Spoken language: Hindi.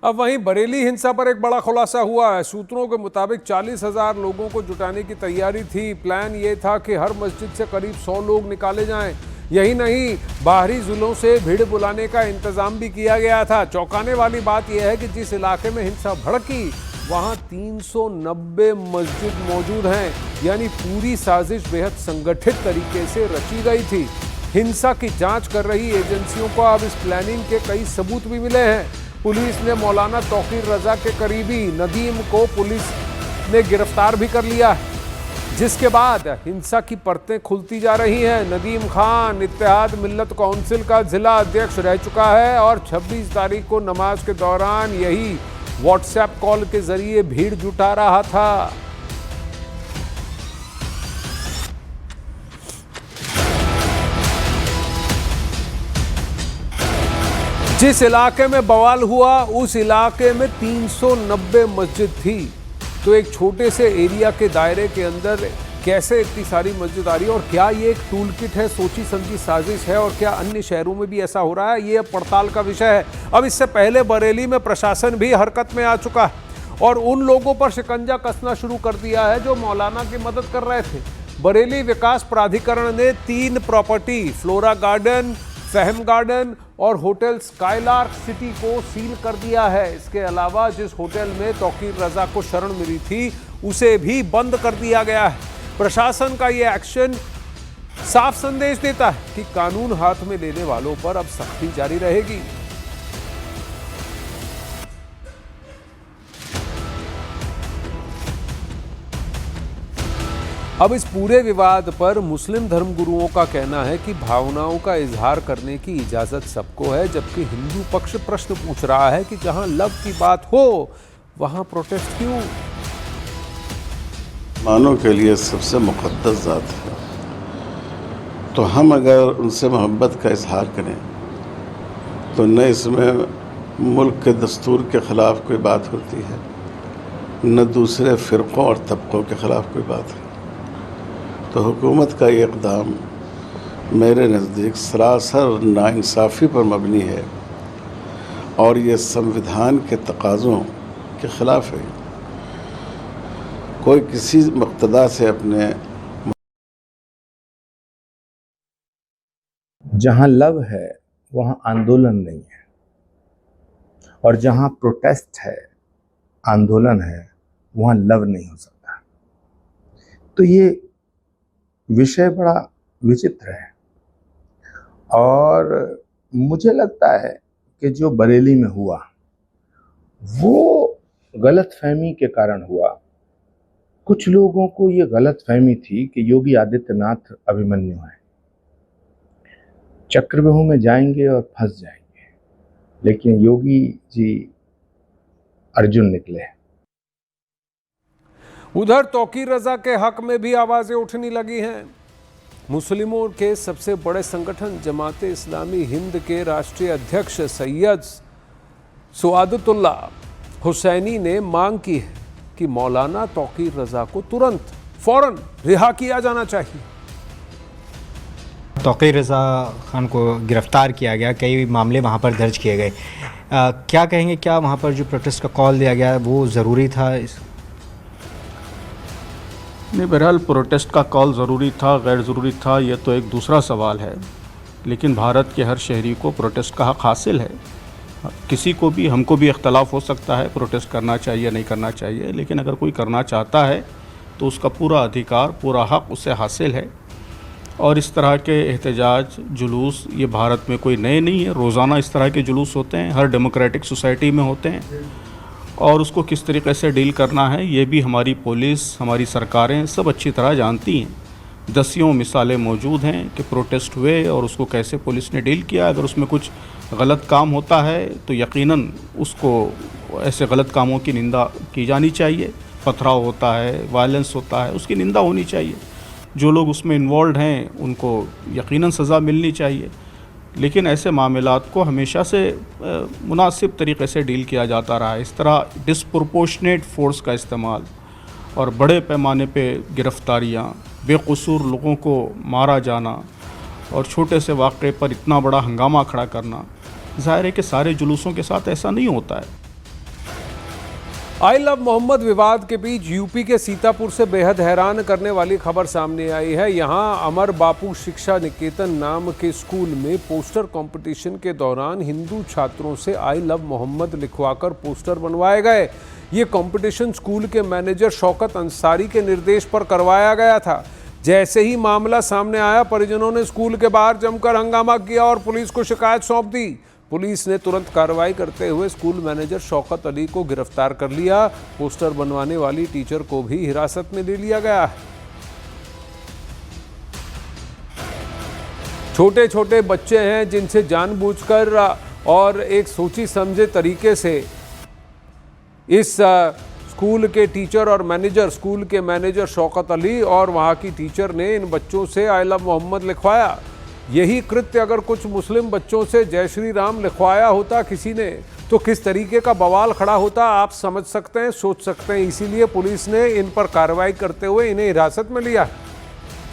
अब वहीं बरेली हिंसा पर एक बड़ा खुलासा हुआ है। सूत्रों के मुताबिक 40,000 लोगों को जुटाने की तैयारी थी। प्लान ये था कि हर मस्जिद से करीब 100 लोग निकाले जाएं। यही नहीं, बाहरी जिलों से भीड़ बुलाने का इंतजाम भी किया गया था। चौंकाने वाली बात यह है कि जिस इलाके में हिंसा भड़की वहां 390 मस्जिद मौजूद हैं, यानी पूरी साजिश बेहद संगठित तरीके से रची गई थी। हिंसा की जांच कर रही एजेंसियों को अब इस प्लानिंग के कई सबूत भी मिले हैं। पुलिस ने मौलाना तौकीर रजा के करीबी नदीम को पुलिस ने गिरफ्तार भी कर लिया है, जिसके बाद हिंसा की परतें खुलती जा रही हैं। नदीम खान इत्तेहाद मिल्लत काउंसिल का जिला अध्यक्ष रह चुका है और 26 तारीख को नमाज के दौरान यही व्हाट्सएप कॉल के जरिए भीड़ जुटा रहा था। जिस इलाके में बवाल हुआ उस इलाके में 390 मस्जिद थी, तो एक छोटे से एरिया के दायरे के अंदर कैसे इतनी सारी मस्जिद आ रही है और क्या ये एक टूल किट है, सोची समझी साजिश है और क्या अन्य शहरों में भी ऐसा हो रहा है, ये अब पड़ताल का विषय है। अब इससे पहले बरेली में प्रशासन भी हरकत में आ चुका है और उन लोगों पर शिकंजा कसना शुरू कर दिया है जो मौलाना की मदद कर रहे थे। बरेली विकास प्राधिकरण ने 3 प्रॉपर्टी फ्लोरा गार्डन, फहम गार्डन और होटल स्काईलार्क सिटी को सील कर दिया है। इसके अलावा जिस होटल में तौकीर रजा को शरण मिली थी उसे भी बंद कर दिया गया है। प्रशासन का यह एक्शन साफ संदेश देता है कि कानून हाथ में लेने वालों पर अब सख्ती जारी रहेगी। अब इस पूरे विवाद पर मुस्लिम धर्मगुरुओं का कहना है कि भावनाओं का इजहार करने की इजाजत सबको है, जबकि हिंदू पक्ष प्रश्न पूछ रहा है कि जहां लव की बात हो वहां प्रोटेस्ट क्यों। मानों के लिए सबसे मुक़द्दस ज़ात है, तो हम अगर उनसे मोहब्बत का इजहार करें तो न इसमें मुल्क के दस्तूर के ख़िलाफ़ कोई बात होती है, न दूसरे फ़िरक़ों और तबक़ों के ख़िलाफ़ कोई बात है। तो हुकूमत का ये इक़दाम मेरे नज़दीक सरासर नाइंसाफ़ी पर मबनी है और ये संविधान के तकाज़ों के ख़िलाफ़ है। कोई किसी मुक़्तदा से अपने जहाँ लव है वहाँ आंदोलन नहीं है और जहाँ प्रोटेस्ट है, आंदोलन है, वहाँ लव नहीं हो सकता। तो ये विषय बड़ा विचित्र है और मुझे लगता है कि जो बरेली में हुआ वो गलतफहमी के कारण हुआ। कुछ लोगों को ये गलतफहमी थी कि योगी आदित्यनाथ अभिमन्यु है, चक्रव्यूह में जाएंगे और फंस जाएंगे, लेकिन योगी जी अर्जुन निकले। उधर तौकीर रजा के हक में भी आवाजें उठने लगी हैं। मुस्लिमों के सबसे बड़े संगठन जमाते इस्लामी हिंद के राष्ट्रीय अध्यक्ष सैयद सुआदतुल्ला हुसैनी ने मांग की है कि मौलाना तौकीर रजा को तुरंत फौरन रिहा किया जाना चाहिए। तौकीर रजा खान को गिरफ्तार किया गया, कई मामले वहाँ पर दर्ज किए गए। क्या कहेंगे, क्या वहाँ पर जो प्रोटेस्ट का कॉल दिया गया वो ज़रूरी था? नहीं, बहरहाल प्रोटेस्ट का कॉल ज़रूरी था, गैर ज़रूरी था, ये तो एक दूसरा सवाल है। लेकिन भारत के हर शहरी को प्रोटेस्ट का हक़ हासिल है। किसी को भी, हमको भी इख्तलाफ हो सकता है प्रोटेस्ट करना चाहिए नहीं करना चाहिए, लेकिन अगर कोई करना चाहता है तो उसका पूरा अधिकार, पूरा हक़ उसे हासिल है। और इस तरह के एहतजाज, जुलूस ये भारत में कोई नए नहीं है। रोज़ाना इस तरह के जुलूस होते हैं, हर डेमोक्रेटिक सोसाइटी में होते हैं और उसको किस तरीके से डील करना है ये भी हमारी पुलिस, हमारी सरकारें सब अच्छी तरह जानती हैं। दसियों मिसालें मौजूद हैं कि प्रोटेस्ट हुए और उसको कैसे पुलिस ने डील किया। अगर उसमें कुछ गलत काम होता है तो यकीनन उसको ऐसे गलत कामों की निंदा की जानी चाहिए। पथराव होता है, वायलेंस होता है, उसकी निंदा होनी चाहिए। जो लोग उसमें इन्वॉल्व हैं उनको यकीनन सज़ा मिलनी चाहिए। लेकिन ऐसे मामलात को हमेशा से मुनासिब तरीक़े से डील किया जाता रहा है। इस तरह डिस्प्रोपोर्शनेट फ़ोर्स का इस्तेमाल और बड़े पैमाने पे गिरफ़्तारियाँ, बेकसूर लोगों को मारा जाना और छोटे से वाक़े पर इतना बड़ा हंगामा खड़ा करना, ज़ाहिर है कि सारे जुलूसों के साथ ऐसा नहीं होता है। आई लव मोहम्मद विवाद के बीच यूपी के सीतापुर से बेहद हैरान करने वाली खबर सामने आई है। यहां अमर बापू शिक्षा निकेतन नाम के स्कूल में पोस्टर कंपटीशन के दौरान हिंदू छात्रों से आई लव मोहम्मद लिखवाकर पोस्टर बनवाए गए। ये कंपटीशन स्कूल के मैनेजर शौकत अंसारी के निर्देश पर करवाया गया था। जैसे ही मामला सामने आया, परिजनों ने स्कूल के बाहर जमकर हंगामा किया और पुलिस को शिकायत सौंप दी। पुलिस ने तुरंत कार्रवाई करते हुए स्कूल मैनेजर शौकत अली को गिरफ्तार कर लिया। पोस्टर बनवाने वाली टीचर को भी हिरासत में ले लिया गया है। छोटे छोटे बच्चे हैं जिनसे जानबूझकर और एक सोची समझे तरीके से इस स्कूल के टीचर और मैनेजर, स्कूल के मैनेजर शौकत अली और वहां की टीचर ने इन बच्चों से आई लव मोहम्मद लिखवाया। यही कृत्य अगर कुछ मुस्लिम बच्चों से जय श्री राम लिखवाया होता किसी ने, तो किस तरीके का बवाल खड़ा होता आप समझ सकते हैं, सोच सकते हैं। इसीलिए पुलिस ने इन पर कार्रवाई करते हुए इन्हें हिरासत में लिया है।